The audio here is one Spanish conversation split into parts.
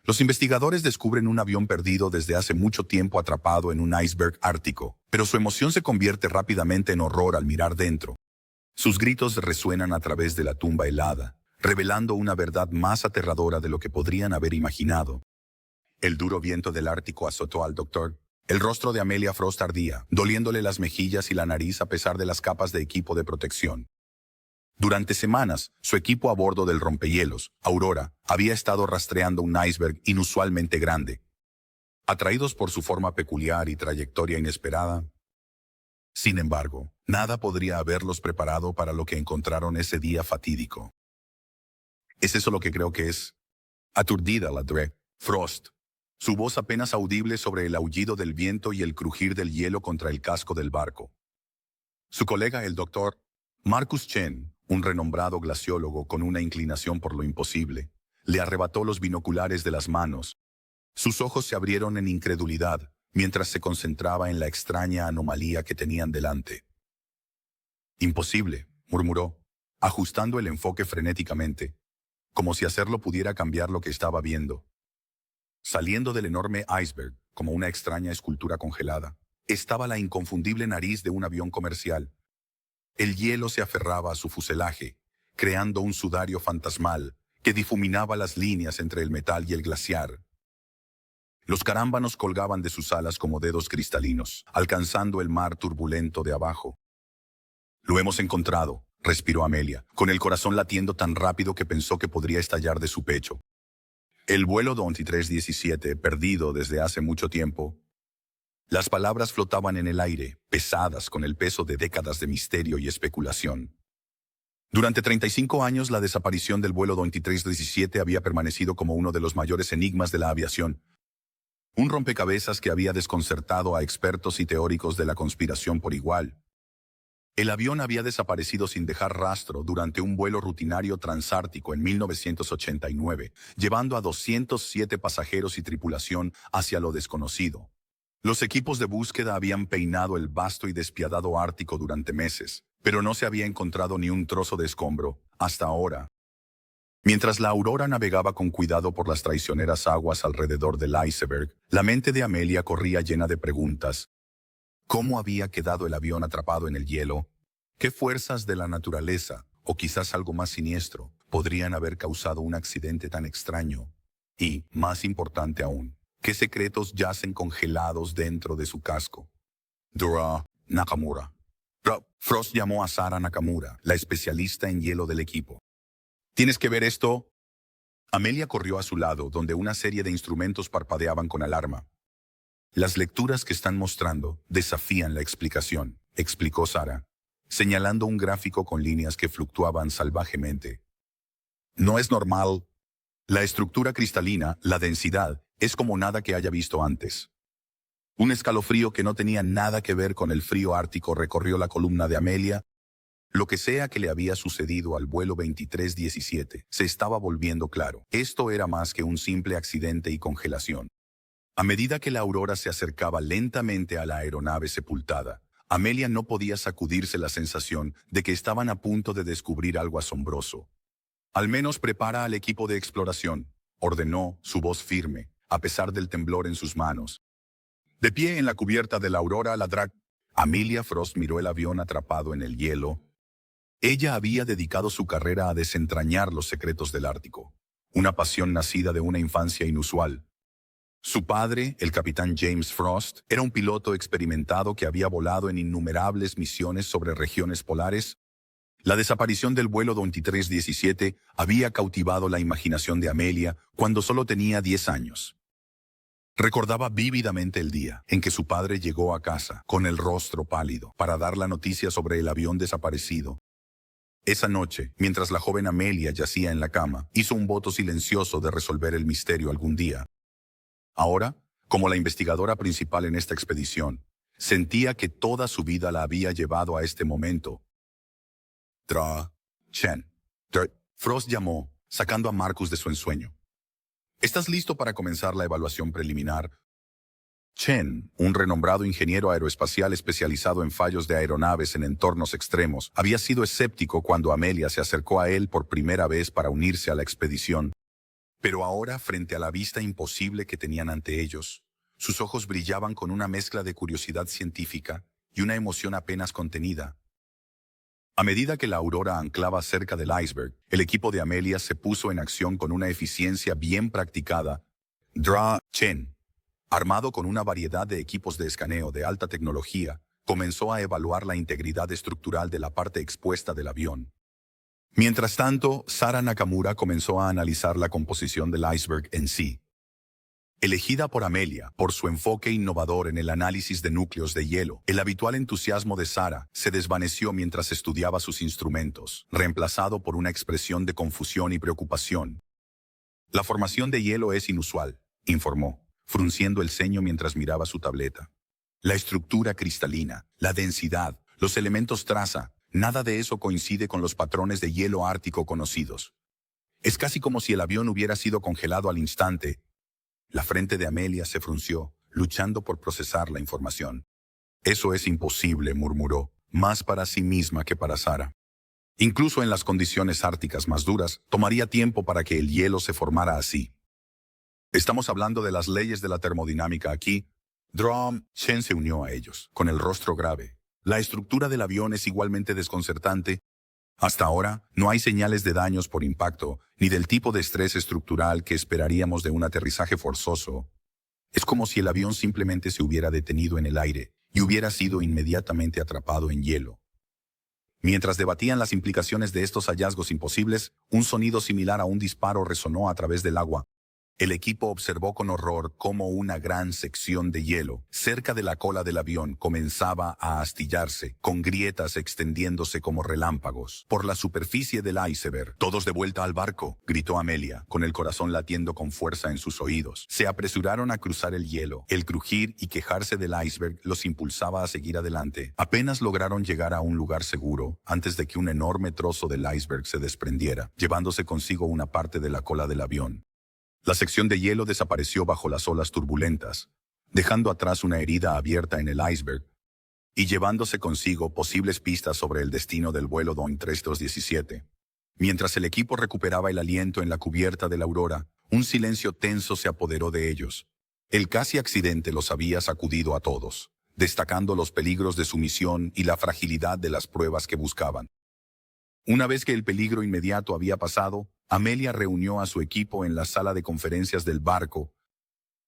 Los investigadores descubren un avión perdido desde hace mucho tiempo atrapado en un iceberg ártico, pero su emoción se convierte rápidamente en horror al mirar dentro. Sus gritos resuenan a través de la tumba helada, revelando una verdad más aterradora de lo que podrían haber imaginado. El duro viento del Ártico azotó al doctor. El rostro de Amelia Frost ardía, doliéndole las mejillas y la nariz a pesar de las capas de equipo de protección. Durante semanas, su equipo a bordo del rompehielos, Aurora, había estado rastreando un iceberg inusualmente grande. Atraídos por su forma peculiar y trayectoria inesperada, sin embargo, nada podría haberlos preparado para lo que encontraron ese día fatídico. ¿Es eso lo que creo que es? Aturdida la Frost. Su voz apenas audible sobre el aullido del viento y el crujir del hielo contra el casco del barco. Su colega, el doctor Marcus Chen, un renombrado glaciólogo con una inclinación por lo imposible, le arrebató los binoculares de las manos. Sus ojos se abrieron en incredulidad mientras se concentraba en la extraña anomalía que tenían delante. Imposible, murmuró, ajustando el enfoque frenéticamente, como si hacerlo pudiera cambiar lo que estaba viendo. Saliendo del enorme iceberg, como una extraña escultura congelada, estaba la inconfundible nariz de un avión comercial. El hielo se aferraba a su fuselaje, creando un sudario fantasmal que difuminaba las líneas entre el metal y el glaciar. Los carámbanos colgaban de sus alas como dedos cristalinos, alcanzando el mar turbulento de abajo. «Lo hemos encontrado», respiró Amelia, con el corazón latiendo tan rápido que pensó que podría estallar de su pecho. El vuelo 2317, perdido desde hace mucho tiempo. Las palabras flotaban en el aire, pesadas con el peso de décadas de misterio y especulación. Durante 35 años, la desaparición del vuelo 2317 había permanecido como uno de los mayores enigmas de la aviación. Un rompecabezas que había desconcertado a expertos y teóricos de la conspiración por igual. El avión había desaparecido sin dejar rastro durante un vuelo rutinario transártico en 1989, llevando a 207 pasajeros y tripulación hacia lo desconocido. Los equipos de búsqueda habían peinado el vasto y despiadado Ártico durante meses, pero no se había encontrado ni un trozo de escombro, hasta ahora. Mientras la Aurora navegaba con cuidado por las traicioneras aguas alrededor del iceberg, la mente de Amelia corría llena de preguntas. ¿Cómo había quedado el avión atrapado en el hielo? ¿Qué fuerzas de la naturaleza, o quizás algo más siniestro, podrían haber causado un accidente tan extraño? Y, más importante aún, ¿qué secretos yacen congelados dentro de su casco? Nakamura. Frost llamó a Sara Nakamura, la especialista en hielo del equipo. ¿Tienes que ver esto? Amelia corrió a su lado, donde una serie de instrumentos parpadeaban con alarma. Las lecturas que están mostrando desafían la explicación, explicó Sara, señalando un gráfico con líneas que fluctuaban salvajemente. No es normal. La estructura cristalina, la densidad, es como nada que haya visto antes. Un escalofrío que no tenía nada que ver con el frío ártico recorrió la columna de Amelia. Lo que sea que le había sucedido al vuelo 2317 se estaba volviendo claro. Esto era más que un simple accidente y congelación. A medida que la Aurora se acercaba lentamente a la aeronave sepultada, Amelia no podía sacudirse la sensación de que estaban a punto de descubrir algo asombroso. «Al menos prepara al equipo de exploración», ordenó, su voz firme, a pesar del temblor en sus manos. De pie en la cubierta de la Aurora, Amelia Frost miró el avión atrapado en el hielo. Ella había dedicado su carrera a desentrañar los secretos del Ártico, una pasión nacida de una infancia inusual. Su padre, el capitán James Frost, era un piloto experimentado que había volado en innumerables misiones sobre regiones polares. La desaparición del vuelo 2317 había cautivado la imaginación de Amelia cuando solo tenía 10 años. Recordaba vívidamente el día en que su padre llegó a casa, con el rostro pálido, para dar la noticia sobre el avión desaparecido. Esa noche, mientras la joven Amelia yacía en la cama, hizo un voto silencioso de resolver el misterio algún día. Ahora, como la investigadora principal en esta expedición, sentía que toda su vida la había llevado a este momento. Frost llamó, sacando a Marcus de su ensueño. ¿Estás listo para comenzar la evaluación preliminar? Chen, un renombrado ingeniero aeroespacial especializado en fallos de aeronaves en entornos extremos, había sido escéptico cuando Amelia se acercó a él por primera vez para unirse a la expedición. Pero ahora, frente a la vista imposible que tenían ante ellos, sus ojos brillaban con una mezcla de curiosidad científica y una emoción apenas contenida. A medida que la aurora anclaba cerca del iceberg, el equipo de Amelia se puso en acción con una eficiencia bien practicada. Chen, armado con una variedad de equipos de escaneo de alta tecnología, comenzó a evaluar la integridad estructural de la parte expuesta del avión. Mientras tanto, Sara Nakamura comenzó a analizar la composición del iceberg en sí. Elegida por Amelia por su enfoque innovador en el análisis de núcleos de hielo, el habitual entusiasmo de Sara se desvaneció mientras estudiaba sus instrumentos, reemplazado por una expresión de confusión y preocupación. La formación de hielo es inusual, informó, frunciendo el ceño mientras miraba su tableta. La estructura cristalina, la densidad, los elementos traza, nada de eso coincide con los patrones de hielo ártico conocidos. Es casi como si el avión hubiera sido congelado al instante. La frente de Amelia se frunció, luchando por procesar la información. Eso es imposible, murmuró, más para sí misma que para Sara. Incluso en las condiciones árticas más duras, tomaría tiempo para que el hielo se formara así. Estamos hablando de las leyes de la termodinámica aquí. Chen se unió a ellos, con el rostro grave. La estructura del avión es igualmente desconcertante. Hasta ahora, no hay señales de daños por impacto, ni del tipo de estrés estructural que esperaríamos de un aterrizaje forzoso. Es como si el avión simplemente se hubiera detenido en el aire y hubiera sido inmediatamente atrapado en hielo. Mientras debatían las implicaciones de estos hallazgos imposibles, un sonido similar a un disparo resonó a través del agua. El equipo observó con horror cómo una gran sección de hielo, cerca de la cola del avión, comenzaba a astillarse, con grietas extendiéndose como relámpagos por la superficie del iceberg. «Todos de vuelta al barco», gritó Amelia, con el corazón latiendo con fuerza en sus oídos. Se apresuraron a cruzar el hielo. El crujir y quejarse del iceberg los impulsaba a seguir adelante. Apenas lograron llegar a un lugar seguro, antes de que un enorme trozo del iceberg se desprendiera, llevándose consigo una parte de la cola del avión. La sección de hielo desapareció bajo las olas turbulentas, dejando atrás una herida abierta en el iceberg y llevándose consigo posibles pistas sobre el destino del vuelo Boeing 317. Mientras el equipo recuperaba el aliento en la cubierta de la Aurora, un silencio tenso se apoderó de ellos. El casi accidente los había sacudido a todos, destacando los peligros de su misión y la fragilidad de las pruebas que buscaban. Una vez que el peligro inmediato había pasado, Amelia reunió a su equipo en la sala de conferencias del barco.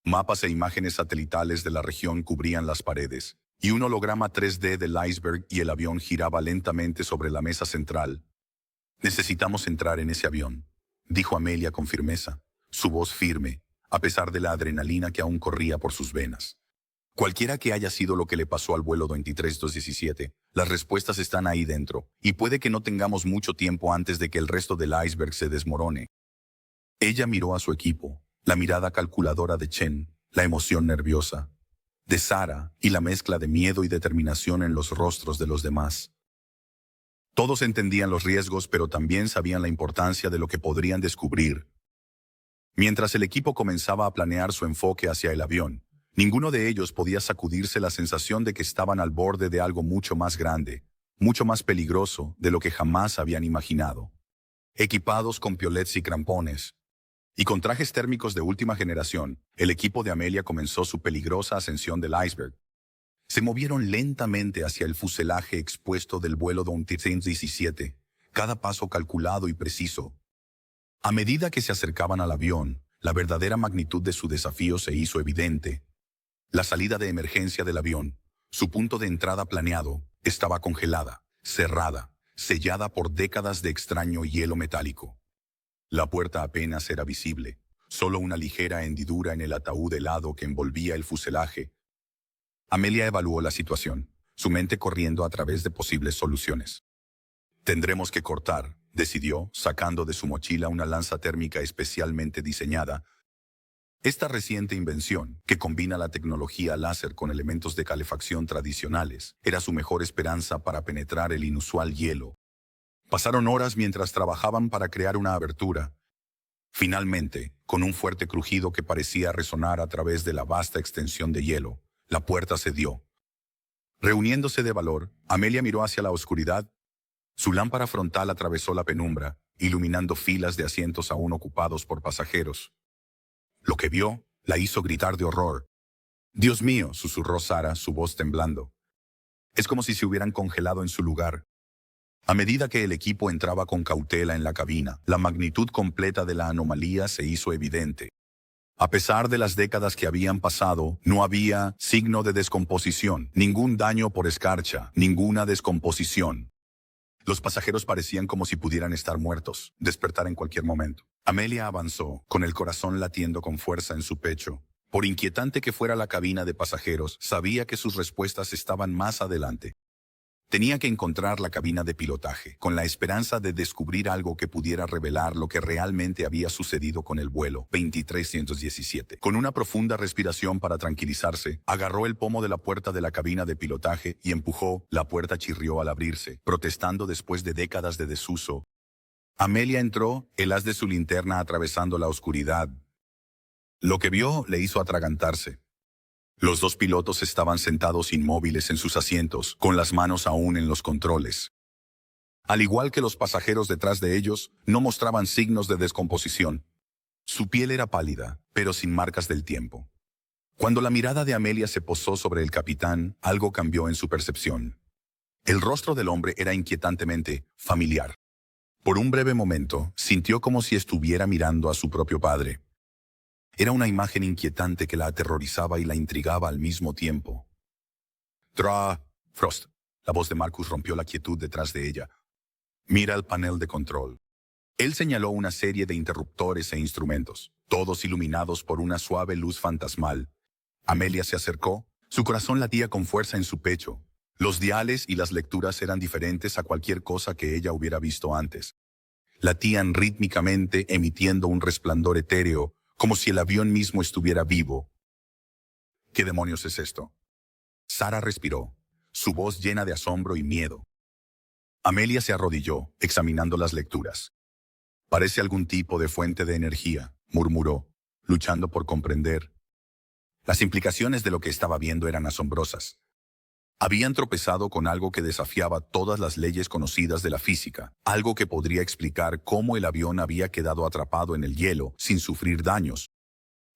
Mapas e imágenes satelitales de la región cubrían las paredes, y un holograma 3D del iceberg y el avión giraba lentamente sobre la mesa central. «Necesitamos entrar en ese avión», dijo Amelia con firmeza, su voz firme, a pesar de la adrenalina que aún corría por sus venas. Cualquiera que haya sido lo que le pasó al vuelo 23217, las respuestas están ahí dentro, y puede que no tengamos mucho tiempo antes de que el resto del iceberg se desmorone. Ella miró a su equipo, la mirada calculadora de Chen, la emoción nerviosa de Sara y la mezcla de miedo y determinación en los rostros de los demás. Todos entendían los riesgos, pero también sabían la importancia de lo que podrían descubrir. Mientras el equipo comenzaba a planear su enfoque hacia el avión, ninguno de ellos podía sacudirse la sensación de que estaban al borde de algo mucho más grande, mucho más peligroso de lo que jamás habían imaginado. Equipados con piolets y crampones, y con trajes térmicos de última generación, el equipo de Amelia comenzó su peligrosa ascensión del iceberg. Se movieron lentamente hacia el fuselaje expuesto del vuelo 217, cada paso calculado y preciso. A medida que se acercaban al avión, la verdadera magnitud de su desafío se hizo evidente. La salida de emergencia del avión, su punto de entrada planeado, estaba congelada, cerrada, sellada por décadas de extraño hielo metálico. La puerta apenas era visible, solo una ligera hendidura en el ataúd helado que envolvía el fuselaje. Amelia evaluó la situación, su mente corriendo a través de posibles soluciones. «Tendremos que cortar», decidió, sacando de su mochila una lanza térmica especialmente diseñada. Esta reciente invención, que combina la tecnología láser con elementos de calefacción tradicionales, era su mejor esperanza para penetrar el inusual hielo. Pasaron horas mientras trabajaban para crear una abertura. Finalmente, con un fuerte crujido que parecía resonar a través de la vasta extensión de hielo, la puerta cedió. Reuniéndose de valor, Amelia miró hacia la oscuridad. Su lámpara frontal atravesó la penumbra, iluminando filas de asientos aún ocupados por pasajeros. Lo que vio la hizo gritar de horror. «Dios mío», susurró Sarah, su voz temblando. Es como si se hubieran congelado en su lugar. A medida que el equipo entraba con cautela en la cabina, la magnitud completa de la anomalía se hizo evidente. A pesar de las décadas que habían pasado, no había signo de descomposición, ningún daño por escarcha, ninguna descomposición. Los pasajeros parecían como si pudieran estar muertos, despertar en cualquier momento. Amelia avanzó, con el corazón latiendo con fuerza en su pecho. Por inquietante que fuera la cabina de pasajeros, sabía que sus respuestas estaban más adelante. Tenía que encontrar la cabina de pilotaje, con la esperanza de descubrir algo que pudiera revelar lo que realmente había sucedido con el vuelo 2317. Con una profunda respiración para tranquilizarse, agarró el pomo de la puerta de la cabina de pilotaje y empujó. La puerta chirrió al abrirse, protestando después de décadas de desuso. Amelia entró, el haz de su linterna atravesando la oscuridad. Lo que vio le hizo atragantarse. Los dos pilotos estaban sentados inmóviles en sus asientos, con las manos aún en los controles. Al igual que los pasajeros detrás de ellos, no mostraban signos de descomposición. Su piel era pálida, pero sin marcas del tiempo. Cuando la mirada de Amelia se posó sobre el capitán, algo cambió en su percepción. El rostro del hombre era inquietantemente familiar. Por un breve momento, sintió como si estuviera mirando a su propio padre. Era una imagen inquietante que la aterrorizaba y la intrigaba al mismo tiempo. Frost. La voz de Marcus rompió la quietud detrás de ella. Mira el panel de control. Él señaló una serie de interruptores e instrumentos, todos iluminados por una suave luz fantasmal. Amelia se acercó. Su corazón latía con fuerza en su pecho. Los diales y las lecturas eran diferentes a cualquier cosa que ella hubiera visto antes. Latían rítmicamente, emitiendo un resplandor etéreo, como si el avión mismo estuviera vivo. ¿Qué demonios es esto? Sarah respiró, su voz llena de asombro y miedo. Amelia se arrodilló, examinando las lecturas. Parece algún tipo de fuente de energía, murmuró, luchando por comprender. Las implicaciones de lo que estaba viendo eran asombrosas. Habían tropezado con algo que desafiaba todas las leyes conocidas de la física, algo que podría explicar cómo el avión había quedado atrapado en el hielo sin sufrir daños.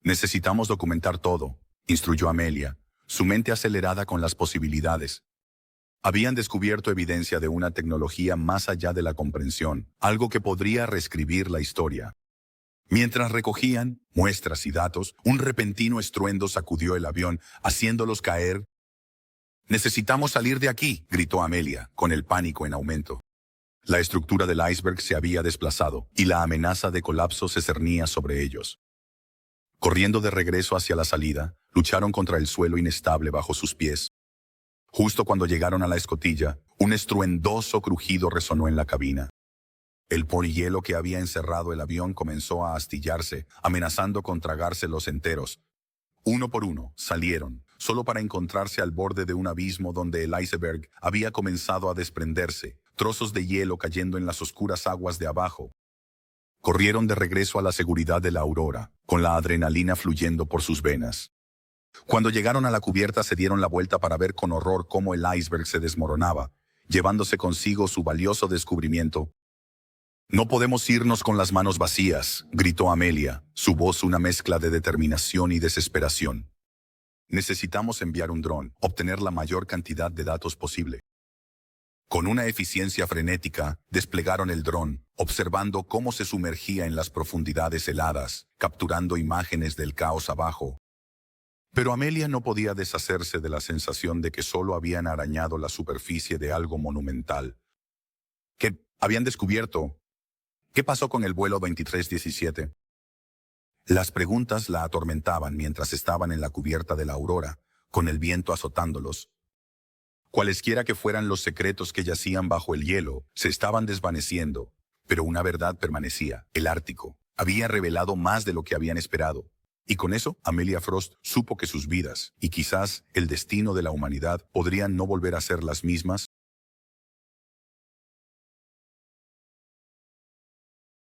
Necesitamos documentar todo, instruyó Amelia, su mente acelerada con las posibilidades. Habían descubierto evidencia de una tecnología más allá de la comprensión, algo que podría reescribir la historia. Mientras recogían muestras y datos, un repentino estruendo sacudió el avión, haciéndolos caer. «Necesitamos salir de aquí», gritó Amelia, con el pánico en aumento. La estructura del iceberg se había desplazado, y la amenaza de colapso se cernía sobre ellos. Corriendo de regreso hacia la salida, lucharon contra el suelo inestable bajo sus pies. Justo cuando llegaron a la escotilla, un estruendoso crujido resonó en la cabina. El polihielo que había encerrado el avión comenzó a astillarse, amenazando con tragárselos enteros. Uno por uno, salieron, solo para encontrarse al borde de un abismo donde el iceberg había comenzado a desprenderse, trozos de hielo cayendo en las oscuras aguas de abajo. Corrieron de regreso a la seguridad de la Aurora, con la adrenalina fluyendo por sus venas. Cuando llegaron a la cubierta se dieron la vuelta para ver con horror cómo el iceberg se desmoronaba, llevándose consigo su valioso descubrimiento. «No podemos irnos con las manos vacías», gritó Amelia, su voz una mezcla de determinación y desesperación. «Necesitamos enviar un dron, obtener la mayor cantidad de datos posible». Con una eficiencia frenética, desplegaron el dron, observando cómo se sumergía en las profundidades heladas, capturando imágenes del caos abajo. Pero Amelia no podía deshacerse de la sensación de que solo habían arañado la superficie de algo monumental. ¿Qué habían descubierto? ¿Qué pasó con el vuelo 2317? Las preguntas la atormentaban mientras estaban en la cubierta de la Aurora, con el viento azotándolos. Cualesquiera que fueran los secretos que yacían bajo el hielo, se estaban desvaneciendo, pero una verdad permanecía: el Ártico había revelado más de lo que habían esperado. Y con eso, Amelia Frost supo que sus vidas, y quizás el destino de la humanidad, podrían no volver a ser las mismas